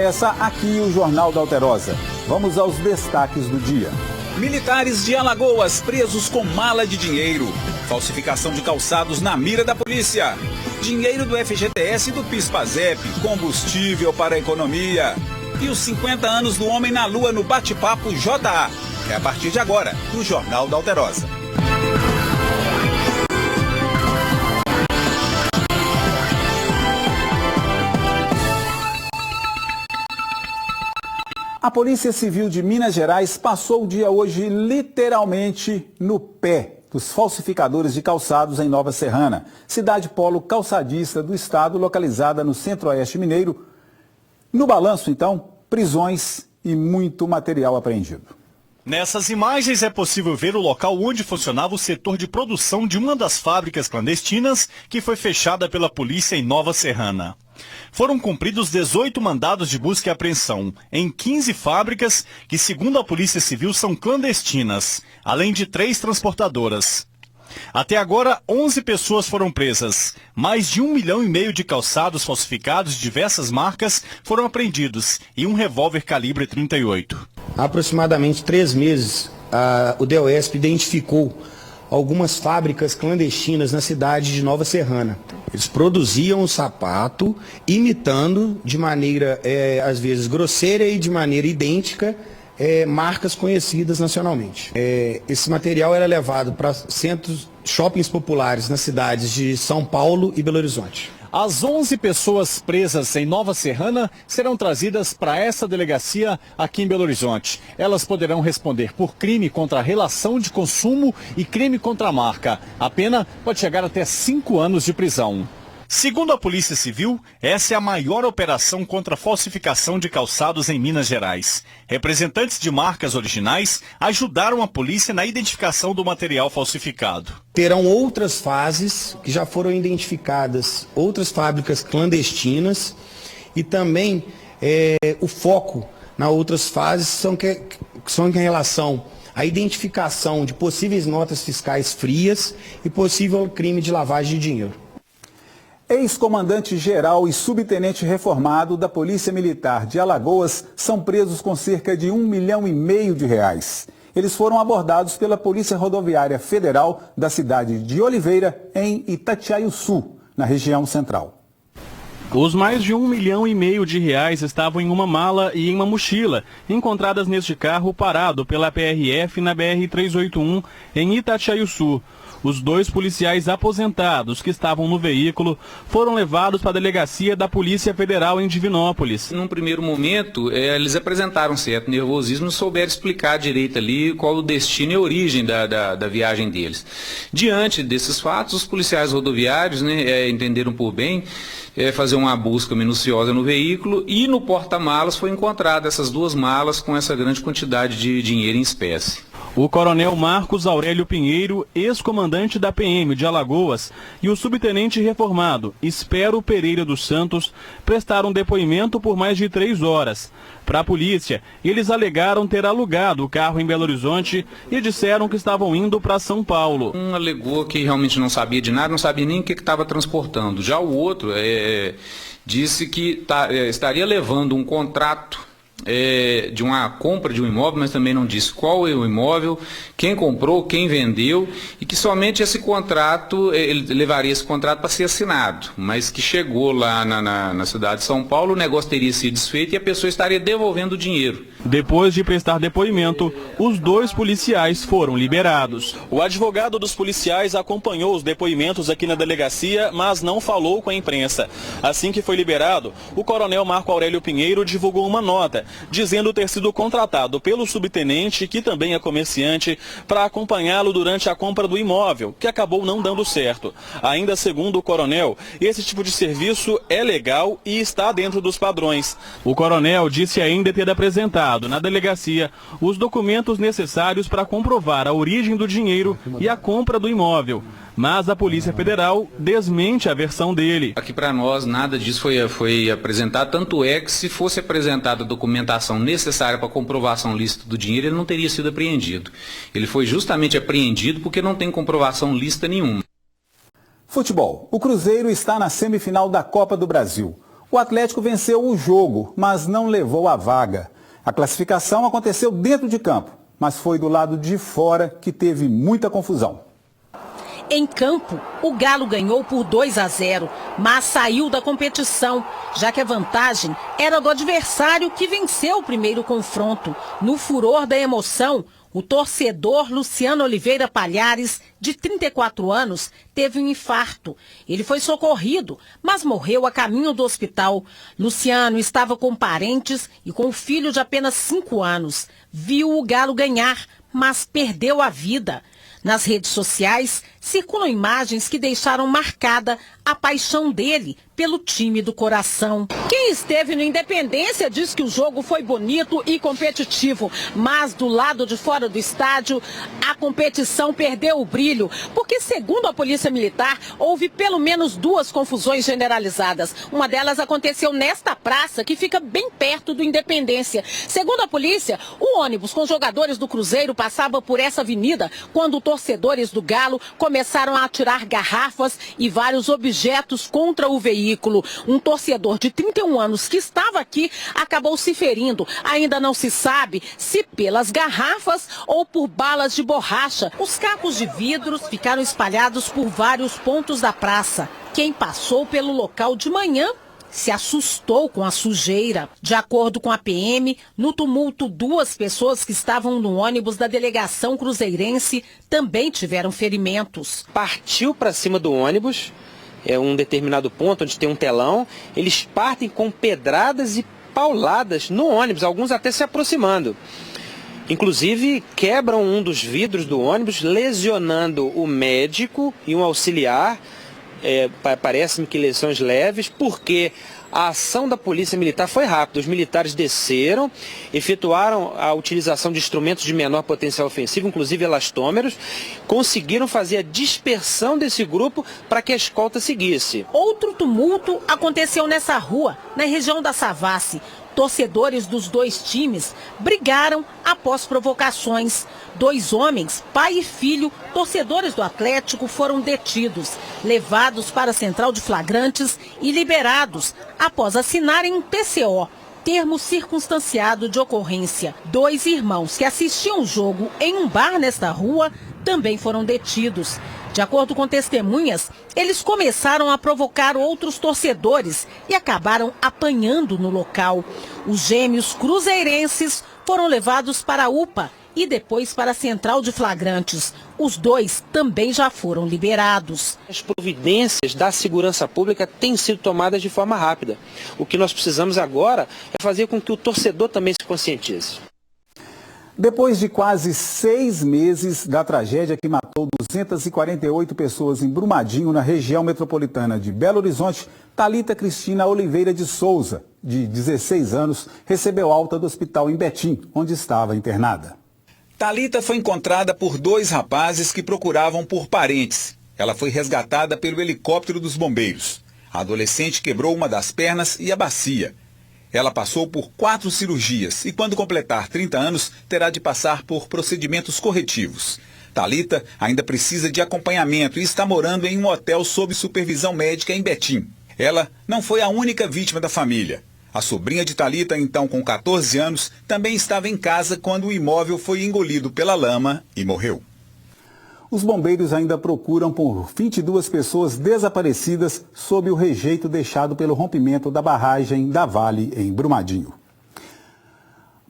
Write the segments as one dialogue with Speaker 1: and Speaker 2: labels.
Speaker 1: Essa aqui o Jornal da Alterosa. Vamos aos destaques do dia.
Speaker 2: Militares de Alagoas presos com mala de dinheiro. Falsificação de calçados na mira da polícia. Dinheiro do FGTS e do PIS/PASEP. Combustível para a economia. E os 50 anos do homem na lua no bate-papo JA. É a partir de agora, no Jornal da Alterosa.
Speaker 1: A Polícia Civil de Minas Gerais passou o dia hoje literalmente no pé dos falsificadores de calçados em Nova Serrana, cidade polo calçadista do estado, localizada no centro-oeste mineiro. No balanço, então, prisões e muito material apreendido.
Speaker 3: Nessas imagens é possível ver o local onde funcionava o setor de produção de uma das fábricas clandestinas que foi fechada pela polícia em Nova Serrana. Foram cumpridos 18 mandados de busca e apreensão em 15 fábricas que, segundo a Polícia Civil, são clandestinas, além de 3 transportadoras. Até agora, 11 pessoas foram presas. Mais de 1,5 milhão de calçados falsificados de diversas marcas foram apreendidos e um revólver calibre 38.
Speaker 4: Há aproximadamente 3 meses, o DEOESP identificou algumas fábricas clandestinas na cidade de Nova Serrana. Eles produziam o sapato, imitando de maneira, às vezes, grosseira e de maneira idêntica, marcas conhecidas nacionalmente. Esse material era levado para shoppings populares nas cidades de São Paulo e Belo Horizonte.
Speaker 3: As 11 pessoas presas em Nova Serrana serão trazidas para essa delegacia aqui em Belo Horizonte. Elas poderão responder por crime contra a relação de consumo e crime contra a marca. A pena pode chegar até 5 anos de prisão. Segundo a Polícia Civil, essa é a maior operação contra a falsificação de calçados em Minas Gerais. Representantes de marcas originais ajudaram a polícia na identificação do material falsificado.
Speaker 4: Terão outras fases que já foram identificadas, outras fábricas clandestinas, e também o foco nas outras fases são em relação à identificação de possíveis notas fiscais frias e possível crime de lavagem de dinheiro.
Speaker 1: Ex-comandante-geral e subtenente reformado da Polícia Militar de Alagoas são presos com cerca de R$1,5 milhão. Eles foram abordados pela Polícia Rodoviária Federal da cidade de Oliveira, em Itatiaiuçu, na região central.
Speaker 5: Os mais de R$1,5 milhão estavam em uma mala e em uma mochila, encontradas neste carro parado pela PRF na BR-381, em Itatiaiuçu. Os 2 policiais aposentados que estavam no veículo foram levados para a delegacia da Polícia Federal em Divinópolis.
Speaker 6: Num primeiro momento, eles apresentaram certo nervosismo, não souberam explicar direito ali qual o destino e a origem da viagem deles. Diante desses fatos, os policiais rodoviários entenderam por bem fazer uma busca minuciosa no veículo, e no porta-malas foi encontrada essas 2 malas com essa grande quantidade de dinheiro em espécie.
Speaker 5: O coronel Marcos Aurélio Pinheiro, ex-comandante da PM de Alagoas, e o subtenente reformado Espero Pereira dos Santos prestaram depoimento por mais de 3 horas. Para a polícia, eles alegaram ter alugado o carro em Belo Horizonte e disseram que estavam indo para São Paulo.
Speaker 6: Um alegou que realmente não sabia de nada, não sabia nem o que estava transportando. Já o outro disse que estaria levando um contrato de uma compra de um imóvel, mas também não disse qual é o imóvel, quem comprou, quem vendeu, e que somente esse contrato, ele levaria esse contrato para ser assinado, mas que chegou lá na cidade de São Paulo, o negócio teria sido desfeito e a pessoa estaria devolvendo o dinheiro.
Speaker 5: Depois de prestar depoimento, os 2 policiais foram liberados. O advogado dos policiais acompanhou os depoimentos aqui na delegacia, mas não falou com a imprensa. Assim que foi liberado, o coronel Marco Aurélio Pinheiro divulgou uma nota, dizendo ter sido contratado pelo subtenente, que também é comerciante, para acompanhá-lo durante a compra do imóvel, que acabou não dando certo. Ainda segundo o coronel, esse tipo de serviço é legal e está dentro dos padrões. O coronel disse ainda ter apresentado na delegacia os documentos necessários para comprovar a origem do dinheiro e a compra do imóvel. Mas a Polícia Federal desmente a versão dele.
Speaker 6: Aqui para nós nada disso foi apresentado, tanto é que se fosse apresentada a documentação necessária para comprovação lícita do dinheiro, ele não teria sido apreendido. Ele foi justamente apreendido porque não tem comprovação lícita nenhuma.
Speaker 1: Futebol. O Cruzeiro está na semifinal da Copa do Brasil. O Atlético venceu o jogo, mas não levou a vaga. A classificação aconteceu dentro de campo, mas foi do lado de fora que teve muita confusão.
Speaker 7: Em campo, o Galo ganhou por 2-0, mas saiu da competição, já que a vantagem era do adversário que venceu o primeiro confronto. No furor da emoção, o torcedor Luciano Oliveira Palhares, de 34 anos, teve um infarto. Ele foi socorrido, mas morreu a caminho do hospital. Luciano estava com parentes e com um filho de apenas 5 anos. Viu o Galo ganhar, mas perdeu a vida. Nas redes sociais, circulam imagens que deixaram marcada a paixão dele pelo time do coração. Quem esteve no Independência diz que o jogo foi bonito e competitivo, mas do lado de fora do estádio, a competição perdeu o brilho, porque segundo a Polícia Militar, houve pelo menos 2 confusões generalizadas. Uma delas aconteceu nesta praça, que fica bem perto do Independência. Segundo a polícia, o ônibus com jogadores do Cruzeiro passava por essa avenida quando torcedores do Galo começaram a atirar garrafas e vários objetos contra o veículo. Um torcedor de 31 anos que estava aqui acabou se ferindo. Ainda não se sabe se pelas garrafas ou por balas de borracha. Os cacos de vidros ficaram espalhados por vários pontos da praça. Quem passou pelo local de manhã se assustou com a sujeira. De acordo com a PM, no tumulto, 2 pessoas que estavam no ônibus da delegação cruzeirense também tiveram ferimentos.
Speaker 8: Partiu para cima do ônibus, um determinado ponto onde tem um telão, eles partem com pedradas e pauladas no ônibus, alguns até se aproximando. Inclusive, quebram um dos vidros do ônibus, lesionando o médico e um auxiliar. Parece-me que lesões leves, porque a ação da Polícia Militar foi rápida. Os militares desceram, efetuaram a utilização de instrumentos de menor potencial ofensivo, inclusive elastômeros, conseguiram fazer a dispersão desse grupo para que a escolta seguisse.
Speaker 7: Outro tumulto aconteceu nessa rua, na região da Savassi. Torcedores dos 2 times brigaram após provocações. 2 homens, pai e filho, torcedores do Atlético, foram detidos, levados para a central de flagrantes e liberados após assinarem um TCO, termo circunstanciado de ocorrência. 2 irmãos que assistiam o jogo em um bar nesta rua também foram detidos. De acordo com testemunhas, eles começaram a provocar outros torcedores e acabaram apanhando no local. Os gêmeos cruzeirenses foram levados para a UPA e depois para a central de flagrantes. Os 2 também já foram liberados.
Speaker 8: As providências da segurança pública têm sido tomadas de forma rápida. O que nós precisamos agora é fazer com que o torcedor também se conscientize.
Speaker 1: Depois de quase 6 meses da tragédia que matou 248 pessoas em Brumadinho, na região metropolitana de Belo Horizonte, Thalita Cristina Oliveira de Souza, de 16 anos, recebeu alta do hospital em Betim, onde estava internada.
Speaker 2: Thalita foi encontrada por 2 rapazes que procuravam por parentes. Ela foi resgatada pelo helicóptero dos bombeiros. A adolescente quebrou uma das pernas e a bacia. Ela passou por 4 cirurgias e, quando completar 30 anos, terá de passar por procedimentos corretivos. Thalita ainda precisa de acompanhamento e está morando em um hotel sob supervisão médica em Betim. Ela não foi a única vítima da família. A sobrinha de Thalita, então com 14 anos, também estava em casa quando o imóvel foi engolido pela lama e morreu. Os bombeiros ainda procuram por 22 pessoas desaparecidas sob o rejeito deixado pelo rompimento da barragem da Vale, em Brumadinho.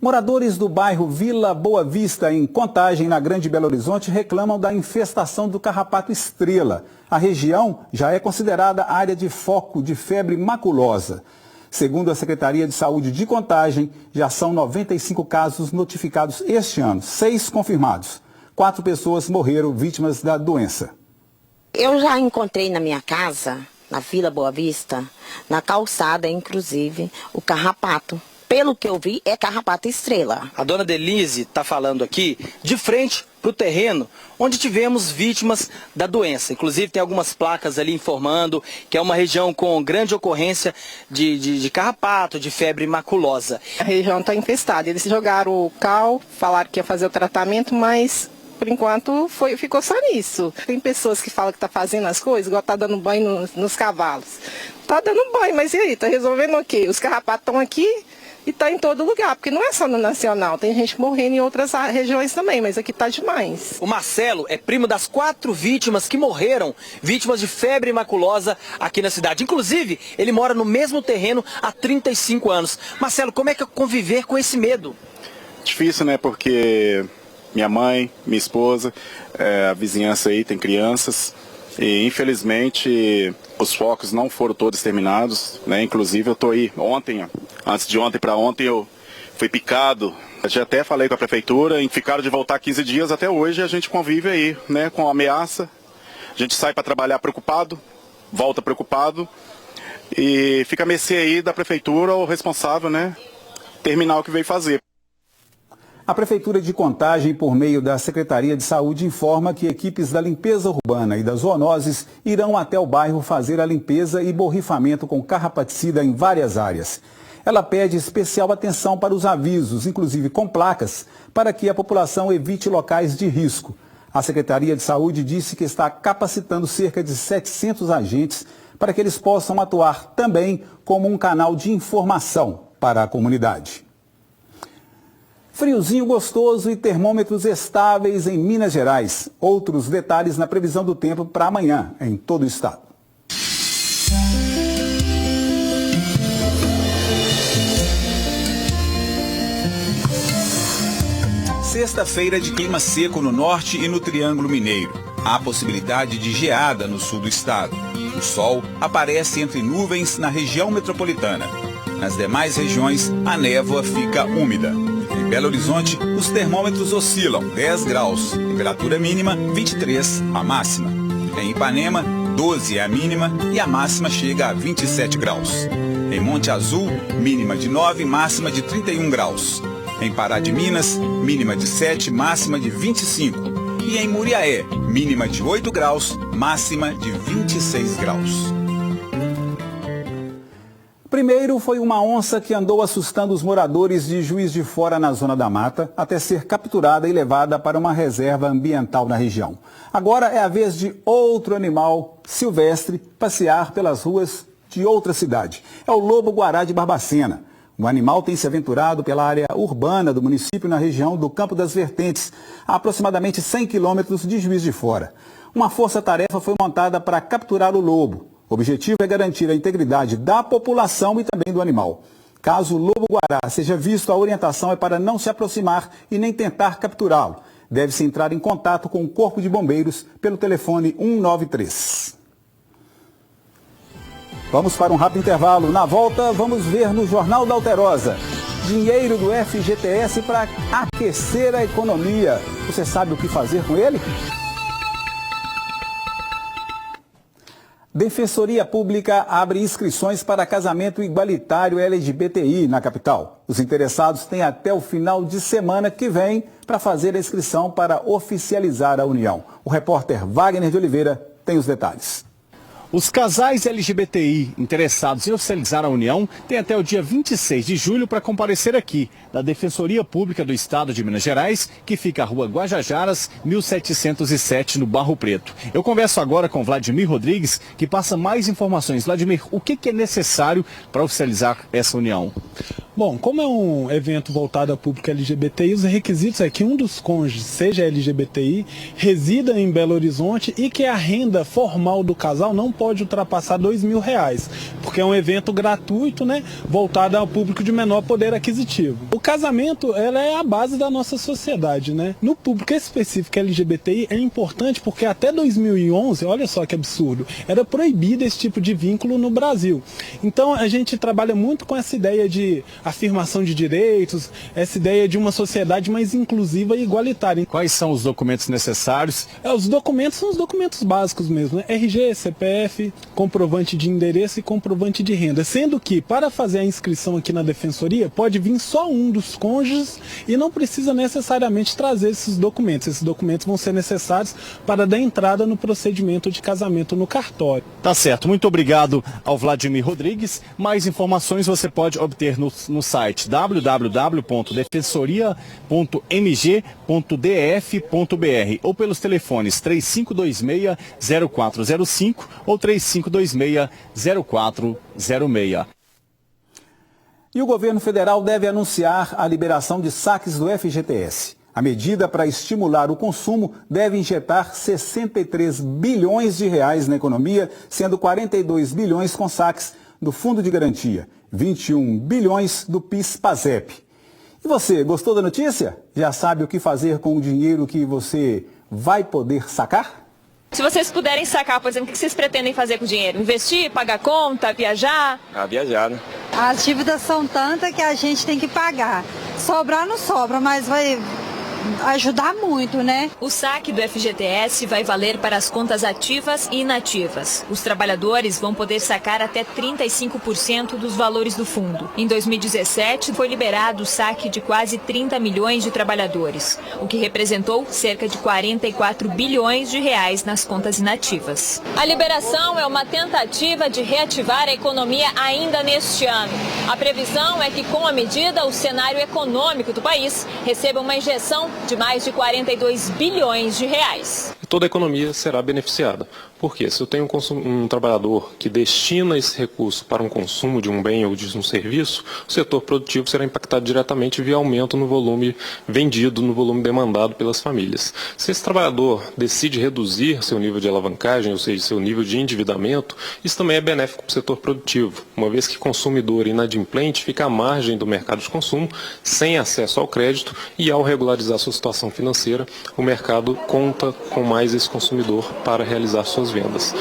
Speaker 2: Moradores do bairro Vila Boa Vista, em Contagem, na Grande Belo Horizonte, reclamam da infestação do carrapato estrela. A região já é considerada área de foco de febre maculosa. Segundo a Secretaria de Saúde de Contagem, já são 95 casos notificados este ano, 6 confirmados. 4 pessoas morreram vítimas da doença.
Speaker 9: Eu já encontrei na minha casa, na Vila Boa Vista, na calçada, inclusive, o carrapato. Pelo que eu vi, é carrapato estrela.
Speaker 8: A dona Denise está falando aqui de frente para o terreno onde tivemos vítimas da doença. Inclusive tem algumas placas ali informando que é uma região com grande ocorrência de carrapato, de febre maculosa.
Speaker 10: A região está infestada. Eles jogaram o cal, falaram que ia fazer o tratamento, mas por enquanto ficou só nisso. Tem pessoas que falam que está fazendo as coisas, igual está dando banho nos cavalos. Tá dando banho, mas e aí? Tá resolvendo o quê? Os carrapatos estão aqui e tá em todo lugar, porque não é só no Nacional, tem gente morrendo em outras regiões também, mas aqui tá demais.
Speaker 11: O Marcelo é primo das 4 vítimas que morreram, vítimas de febre maculosa aqui na cidade. Inclusive, ele mora no mesmo terreno há 35 anos. Marcelo, como é que é conviver com esse medo?
Speaker 12: Difícil, né? Porque minha mãe, minha esposa, a vizinhança aí tem crianças e infelizmente os focos não foram todos terminados, né? Inclusive eu tô aí ontem, antes de ontem para ontem eu fui picado. Já até falei com a prefeitura, ficaram de voltar 15 dias, até hoje a gente convive aí, né? Com ameaça, a gente sai para trabalhar preocupado, volta preocupado e fica a mercê aí da prefeitura ou responsável, né? Terminar o que veio fazer.
Speaker 1: A Prefeitura de Contagem, por meio da Secretaria de Saúde, informa que equipes da limpeza urbana e das zoonoses irão até o bairro fazer a limpeza e borrifamento com carrapaticida em várias áreas. Ela pede especial atenção para os avisos, inclusive com placas, para que a população evite locais de risco. A Secretaria de Saúde disse que está capacitando cerca de 700 agentes para que eles possam atuar também como um canal de informação para a comunidade. Friozinho gostoso e termômetros estáveis em Minas Gerais. Outros detalhes na previsão do tempo para amanhã em todo o estado.
Speaker 2: Sexta-feira de clima seco no norte e no Triângulo Mineiro. Há possibilidade de geada no sul do estado. O sol aparece entre nuvens na região metropolitana. Nas demais regiões, a névoa fica úmida. Em Belo Horizonte, os termômetros oscilam 10 graus, temperatura mínima 23 a máxima. Em Ipanema, 12 é a mínima e a máxima chega a 27 graus. Em Monte Azul, mínima de 9, máxima de 31 graus. Em Pará de Minas, mínima de 7, máxima de 25. E em Muriaé, mínima de 8 graus, máxima de 26 graus.
Speaker 1: Primeiro foi uma onça que andou assustando os moradores de Juiz de Fora, na Zona da Mata, até ser capturada e levada para uma reserva ambiental na região. Agora é a vez de outro animal silvestre passear pelas ruas de outra cidade. É o lobo-guará de Barbacena. O animal tem se aventurado pela área urbana do município na região do Campo das Vertentes, a aproximadamente 100 quilômetros de Juiz de Fora. Uma força-tarefa foi montada para capturar o lobo. O objetivo é garantir a integridade da população e também do animal. Caso o lobo-guará seja visto, a orientação é para não se aproximar e nem tentar capturá-lo. Deve-se entrar em contato com o Corpo de Bombeiros pelo telefone 193. Vamos para um rápido intervalo. Na volta, vamos ver no Jornal da Alterosa. Dinheiro do FGTS para aquecer a economia. Você sabe o que fazer com ele? Defensoria Pública abre inscrições para casamento igualitário LGBTI na capital. Os interessados têm até o final de semana que vem para fazer a inscrição para oficializar a união. O repórter Wagner de Oliveira tem os detalhes.
Speaker 3: Os casais LGBTI interessados em oficializar a união têm até o dia 26 de julho para comparecer aqui, na Defensoria Pública do Estado de Minas Gerais, que fica à Rua Guajajaras, 1707, no Barro Preto. Eu converso agora com Vladimir Rodrigues, que passa mais informações. Vladimir, o que é necessário para oficializar essa união?
Speaker 13: Bom, como é um evento voltado a público LGBTI, os requisitos é que um dos cônjuges seja LGBTI, resida em Belo Horizonte e que a renda formal do casal não pode ultrapassar R$2.000, porque é um evento gratuito, né, voltado ao público de menor poder aquisitivo. O casamento, ela é a base da nossa sociedade, né? No público específico LGBTI é importante porque até 2011, olha só que absurdo, era proibido esse tipo de vínculo no Brasil. Então a gente trabalha muito com essa ideia de afirmação de direitos, essa ideia de uma sociedade mais inclusiva e igualitária.
Speaker 3: Quais são os documentos necessários?
Speaker 13: Os documentos são os documentos básicos mesmo, né? RG, CPF, comprovante de endereço e comprovante de renda. Sendo que, para fazer a inscrição aqui na Defensoria, pode vir só um dos cônjuges e não precisa necessariamente trazer esses documentos. Esses documentos vão ser necessários para dar entrada no procedimento de casamento no cartório.
Speaker 3: Tá certo. Muito obrigado ao Vladimir Rodrigues. Mais informações você pode obter no no site www.defensoria.mg.df.br ou pelos telefones 3526-0405 ou 3526-0406.
Speaker 1: E o governo federal deve anunciar a liberação de saques do FGTS. A medida para estimular o consumo deve injetar 63 bilhões de reais na economia, sendo 42 bilhões com saques do Fundo de Garantia, 21 bilhões do PIS/PASEP. E você, gostou da notícia? Já sabe o que fazer com o dinheiro que você vai poder sacar?
Speaker 14: Se vocês puderem sacar, por exemplo, o que vocês pretendem fazer com o dinheiro? Investir, pagar conta, viajar?
Speaker 15: Viajar, né?
Speaker 16: As dívidas são tantas que a gente tem que pagar. Sobrar não sobra, mas vai ajudar muito, né?
Speaker 14: O saque do FGTS vai valer para as contas ativas e inativas. Os trabalhadores vão poder sacar até 35% dos valores do fundo. Em 2017, foi liberado o saque de quase 30 milhões de trabalhadores, o que representou cerca de 44 bilhões de reais nas contas inativas. A liberação é uma tentativa de reativar a economia ainda neste ano. A previsão é que, com a medida, o cenário econômico do país receba uma injeção de mais de 42 bilhões de reais.
Speaker 17: Toda a economia será beneficiada. Porque se eu tenho um trabalhador que destina esse recurso para um consumo de um bem ou de um serviço, o setor produtivo será impactado diretamente via aumento no volume vendido, no volume demandado pelas famílias. Se esse trabalhador decide reduzir seu nível de alavancagem, ou seja, seu nível de endividamento, isso também é benéfico para o setor produtivo, uma vez que consumidor inadimplente fica à margem do mercado de consumo, sem acesso ao crédito, e ao regularizar sua situação financeira, o mercado conta com mais esse consumidor para realizar suas vendas.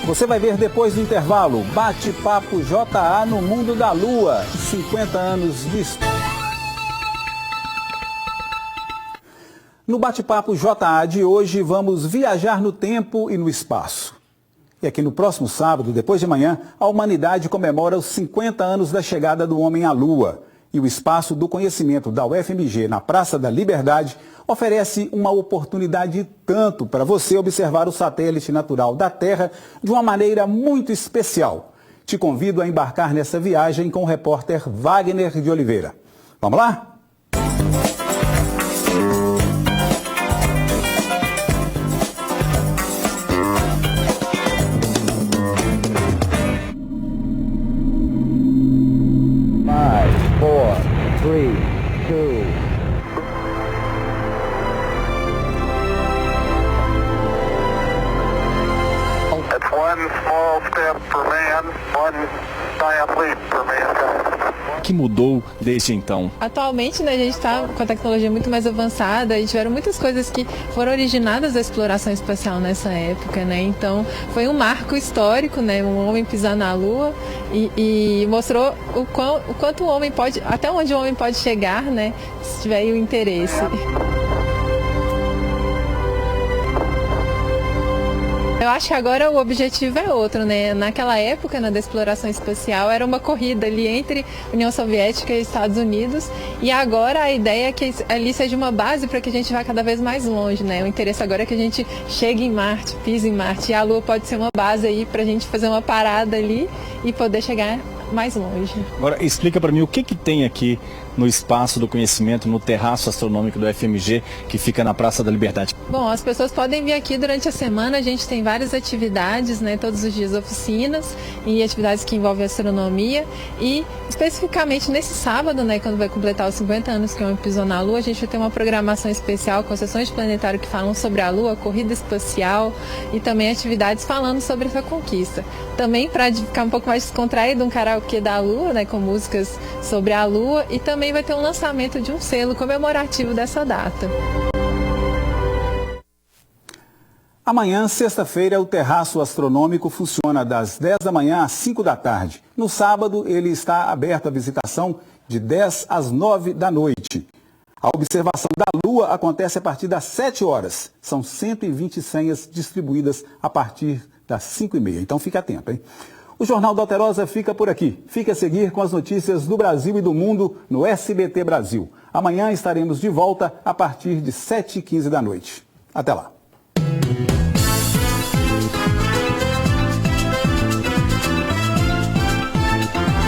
Speaker 1: Você vai ver depois do intervalo, Bate-Papo JA no Mundo da Lua, 50 anos de história. No Bate-Papo JA de hoje, vamos viajar no tempo e no espaço. E aqui no próximo sábado, depois de amanhã, a humanidade comemora os 50 anos da chegada do homem à Lua. E o Espaço do Conhecimento da UFMG, na Praça da Liberdade, oferece uma oportunidade tanto para você observar o satélite natural da Terra de uma maneira muito especial. Te convido a embarcar nessa viagem com o repórter Wagner de Oliveira. Vamos lá?
Speaker 3: O que mudou desde então?
Speaker 18: Atualmente, né, a gente está com a tecnologia muito mais avançada e tiveram muitas coisas que foram originadas da exploração espacial nessa época, né? Então, foi um marco histórico, né? Um homem pisar na Lua e mostrou o quanto o homem pode, até onde o homem pode chegar, né? Se tiver aí o interesse. Eu acho que agora o objetivo é outro, né? Naquela época, da exploração espacial, era uma corrida ali entre União Soviética e Estados Unidos, e agora a ideia é que ali seja uma base para que a gente vá cada vez mais longe, né? O interesse agora é que a gente chegue em Marte, pise em Marte, e a Lua pode ser uma base aí para a gente fazer uma parada ali e poder chegar mais longe.
Speaker 3: Agora, explica para mim o que tem aqui no Espaço do Conhecimento, no terraço astronômico do FMG, que fica na Praça da Liberdade.
Speaker 18: Bom, as pessoas podem vir aqui durante a semana, a gente tem várias atividades, né, todos os dias oficinas e atividades que envolvem astronomia, e especificamente nesse sábado, né, quando vai completar os 50 anos que o homem pisou na Lua, a gente vai ter uma programação especial com sessões de planetário que falam sobre a Lua, corrida espacial e também atividades falando sobre essa conquista. Também para ficar um pouco mais descontraído, um karaokê da Lua, né, com músicas sobre a Lua, e também vai ter um lançamento de um selo comemorativo dessa data.
Speaker 1: Amanhã, sexta-feira, o terraço astronômico funciona das 10 da manhã às 5 da tarde. No sábado, ele está aberto à visitação de 10 às 9 da noite. A observação da Lua acontece a partir das 7 horas. São 120 senhas distribuídas a partir das 5h30. Então, fique atento, hein? O Jornal da Alterosa fica por aqui. Fique a seguir com as notícias do Brasil e do mundo no SBT Brasil. Amanhã estaremos de volta a partir de 7h15 da noite. Até lá.